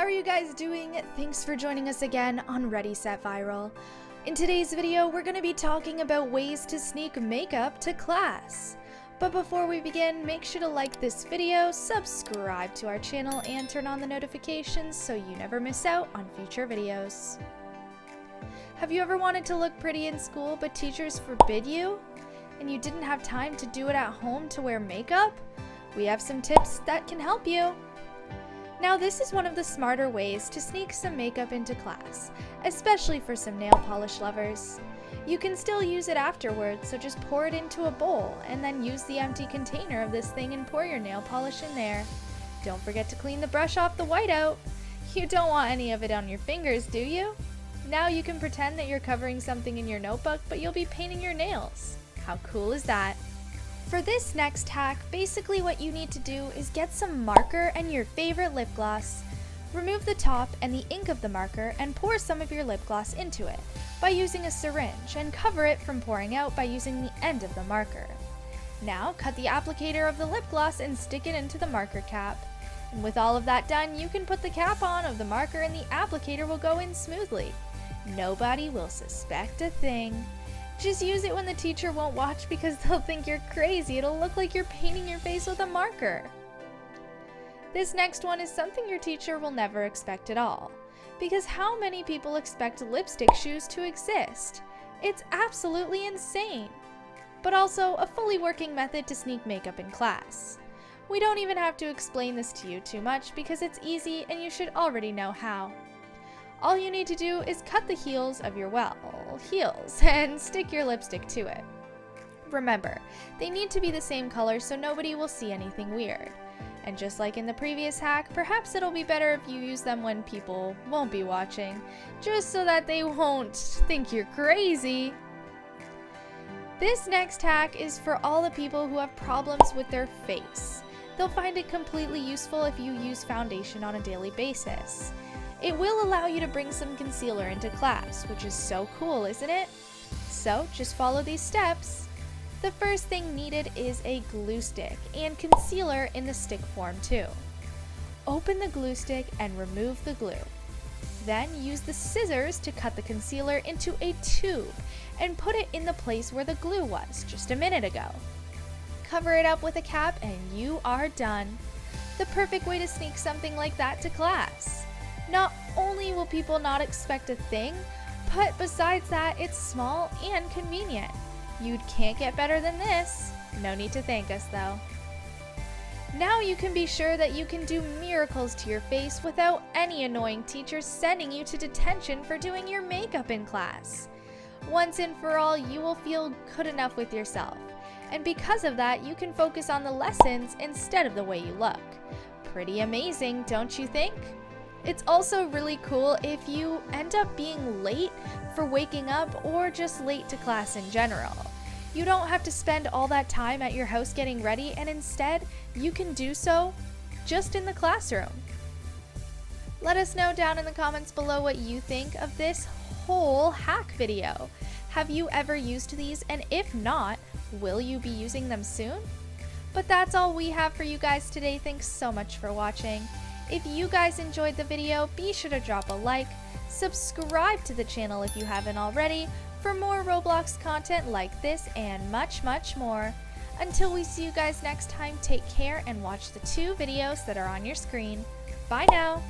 are you guys doing? Thanks for joining us again on Ready Set Viral. In today's video, we're going to be talking about ways to sneak makeup to class. But before we begin, make sure to like this video, subscribe to our channel, and turn on the notifications so you never miss out on future videos. Have you ever wanted to look pretty in school but teachers forbid you? And you didn't have time to do it at home to wear makeup? We have some tips that can help you. Now, this is one of the smarter ways to sneak some makeup into class, especially for some nail polish lovers. You can still use it afterwards, so just pour it into a bowl and then use the empty container of this thing and pour your nail polish in there. Don't forget to clean the brush off the whiteout. You don't want any of it on your fingers, do you? Now you can pretend that you're covering something in your notebook, but you'll be painting your nails. How cool is that? For this next hack, basically what you need to do is get some marker and your favorite lip gloss. Remove the top and the ink of the marker and pour some of your lip gloss into it by using a syringe, and cover it from pouring out by using the end of the marker. Now cut the applicator of the lip gloss and stick it into the marker cap. And with all of that done, you can put the cap on of the marker and the applicator will go in smoothly. Nobody will suspect a thing. Just use it when the teacher won't watch because they'll think you're crazy. It'll look like you're painting your face with a marker. This next one is something your teacher will never expect at all. Because how many people expect lipstick shoes to exist? It's absolutely insane. But also a fully working method to sneak makeup in class. We don't even have to explain this to you too much because it's easy and you should already know how. All you need to do is cut the heels of your, heels and stick your lipstick to it. Remember, they need to be the same color so nobody will see anything weird. And just like in the previous hack, perhaps it'll be better if you use them when people won't be watching, just so that they won't think you're crazy. This next hack is for all the people who have problems with their face. They'll find it completely useful if you use foundation on a daily basis. It will allow you to bring some concealer into class, which is so cool, isn't it? So just follow these steps. The first thing needed is a glue stick and concealer in the stick form too. Open the glue stick and remove the glue. Then use the scissors to cut the concealer into a tube and put it in the place where the glue was just a minute ago. Cover it up with a cap and you are done. The perfect way to sneak something like that to class. Not only will people not expect a thing, but besides that, it's small and convenient. You can't get better than this. No need to thank us though. Now you can be sure that you can do miracles to your face without any annoying teachers sending you to detention for doing your makeup in class. Once and for all, you will feel good enough with yourself. And because of that, you can focus on the lessons instead of the way you look. Pretty amazing, don't you think? It's also really cool if you end up being late for waking up or just late to class in general. You don't have to spend all that time at your house getting ready, and instead, you can do so just in the classroom. Let us know down in the comments below what you think of this whole hack video. Have you ever used these, and if not, will you be using them soon? But that's all we have for you guys today. Thanks so much for watching. If you guys enjoyed the video, be sure to drop a like, subscribe to the channel if you haven't already for more Roblox content like this and much, much more. Until we see you guys next time, take care and watch the 2 videos that are on your screen. Bye now!